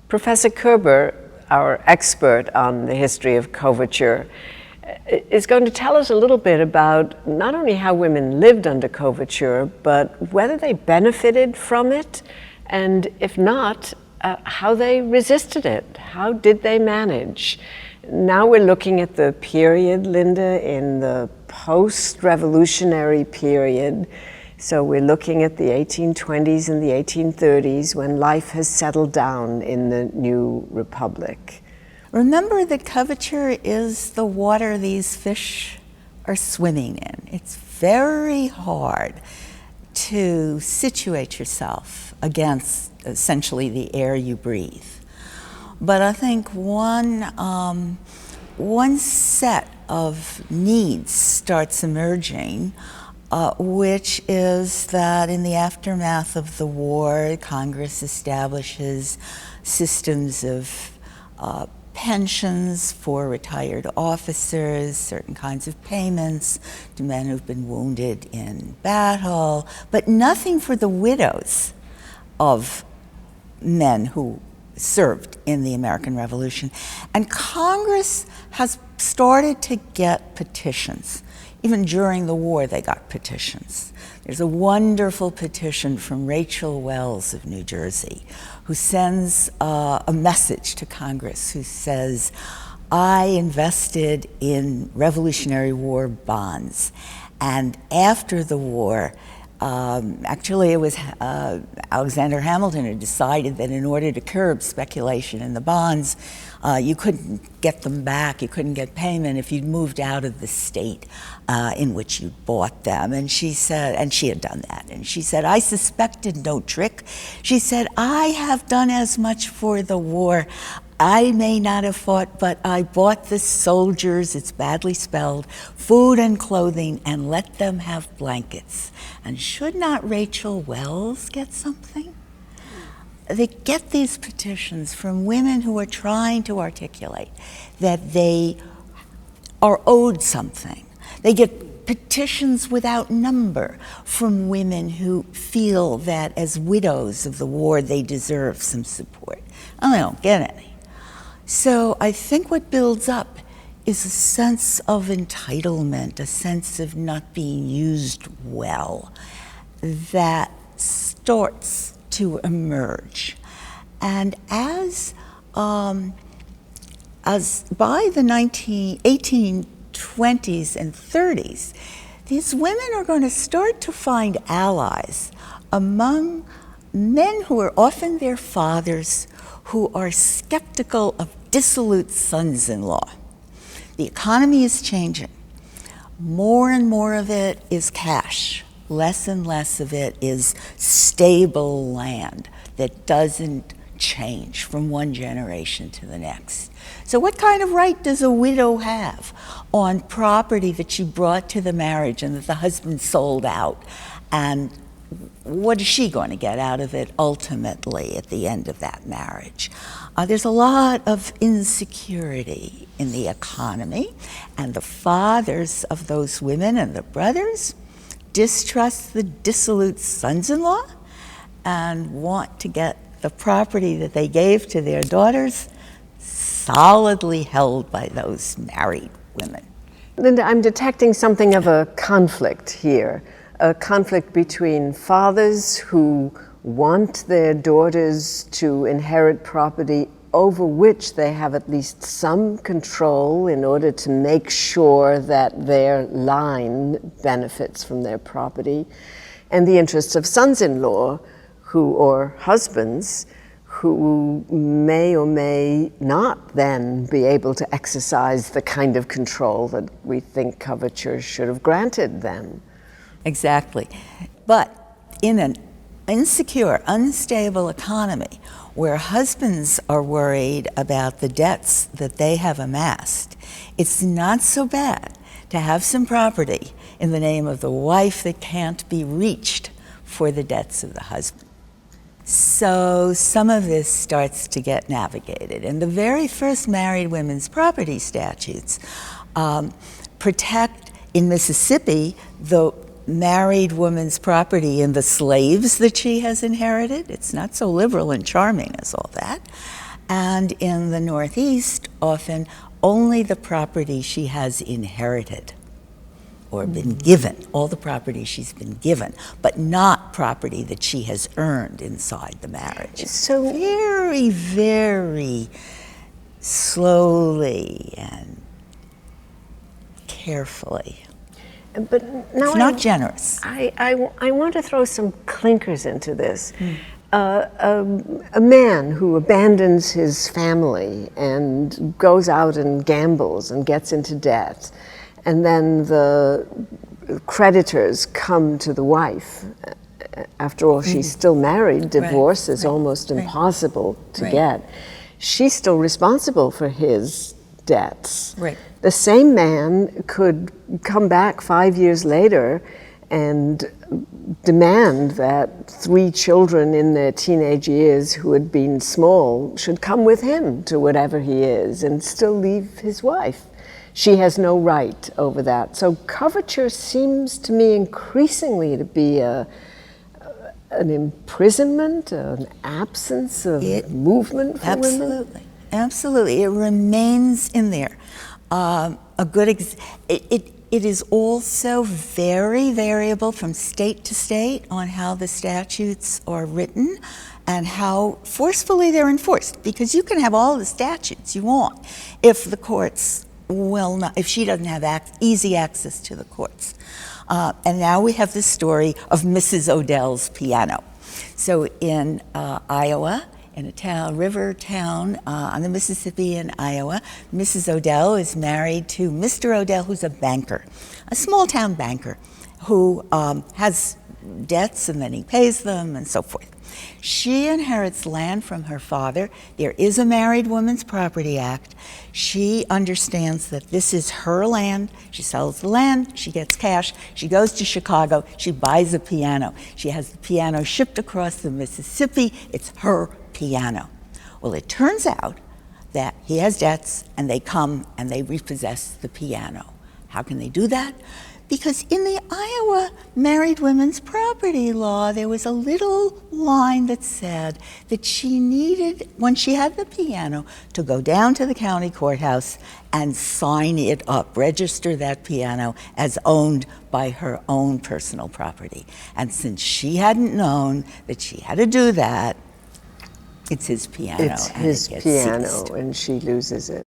Professor Kerber, our expert on the history of coverture, is going to tell us a little bit about not only how women lived under coverture, but whether they benefited from it, and if not, how they resisted it. How did they manage? Now we're looking at the period, Linda, in the post-revolutionary period. So we're looking at the 1820s and the 1830s when life has settled down in the new republic. Remember that coverture is the water these fish are swimming in. It's very hard to situate yourself against essentially the air you breathe. But I think one set of needs starts emerging, which is that in the aftermath of the war, Congress establishes systems of pensions for retired officers, certain kinds of payments to men who've been wounded in battle, but nothing for the widows of men who served in the American Revolution. And Congress has started to get petitions. Even during the war, they got petitions. There's a wonderful petition from Rachel Wells of New Jersey, who sends a message to Congress who says, I invested in Revolutionary War bonds, and after the war, actually it was Alexander Hamilton who decided that in order to curb speculation in the bonds, you couldn't get them back, you couldn't get payment if you'd moved out of the state in which you bought them. And she said, and she had done that, and she said, I suspected no trick. She said, I have done as much for the war. I may not have fought, but I bought the soldiers, it's badly spelled, food and clothing, and let them have blankets. And should not Rachel Wells get something? They get these petitions from women who are trying to articulate that they are owed something. They get petitions without number from women who feel that as widows of the war, they deserve some support. And they don't get any. So I think what builds up is a sense of entitlement, a sense of not being used well, that starts to emerge. And as by the 1820s and 30s, these women are going to start to find allies among men who are often their fathers, who are skeptical of dissolute sons-in-law. The economy is changing. More and more of it is cash. Less and less of it is stable land that doesn't change from one generation to the next. So what kind of right does a widow have on property that she brought to the marriage and that the husband sold out? And what is she going to get out of it ultimately at the end of that marriage? There's a lot of insecurity in the economy, and the fathers of those women and the brothers distrust the dissolute sons-in-law and want to get the property that they gave to their daughters solidly held by those married women. Linda, I'm detecting something of a conflict here. A conflict between fathers who want their daughters to inherit property over which they have at least some control in order to make sure that their line benefits from their property, and the interests of sons-in-law or husbands who may or may not then be able to exercise the kind of control that we think coverture should have granted them. Exactly. But in an insecure, unstable economy where husbands are worried about the debts that they have amassed, it's not so bad to have some property in the name of the wife that can't be reached for the debts of the husband. So some of this starts to get navigated. And the very first married women's property statutes protect, in Mississippi, the married woman's property in the slaves that she has inherited. It's not so liberal and charming as all that. And in the Northeast, often only the property she has inherited or been given, all the property she's been given, but not property that she has earned inside the marriage. So very, very slowly and carefully. But now It's not generous. I want to throw some clinkers into this. A man who abandons his family and goes out and gambles and gets into debt, and then the creditors come to the wife. After all, she's still married. Divorce is almost impossible to get. She's still responsible for his debts. Right. The same man could come back 5 years later and demand that 3 children in their teenage years who had been small should come with him to whatever he is and still leave his wife. She has no right over that. So coverture seems to me increasingly to be an imprisonment, an absence of movement for women. Absolutely. It remains in there. It is also very variable from state to state on how the statutes are written and how forcefully they're enforced, because you can have all the statutes you want if the courts will not, if she doesn't have easy access to the courts. And now we have the story of Mrs. Odell's piano. So in Iowa, in a town, river town on the Mississippi in Iowa, Mrs. Odell is married to Mr. Odell, who's a banker, a small town banker, who has debts and then he pays them and so forth. She inherits land from her father. There is a Married Women's Property Act. She understands that this is her land. She sells the land, she gets cash, she goes to Chicago, she buys a piano. She has the piano shipped across the Mississippi. It's her piano. Well, it turns out that he has debts and they come and they repossess the piano. How can they do that? Because in the Iowa Married Women's Property Law, there was a little line that said that she needed, when she had the piano, to go down to the county courthouse and sign it up, register that piano as owned by her own personal property. And since she hadn't known that she had to do that, it's his piano. It's his piano, seized. and she loses it.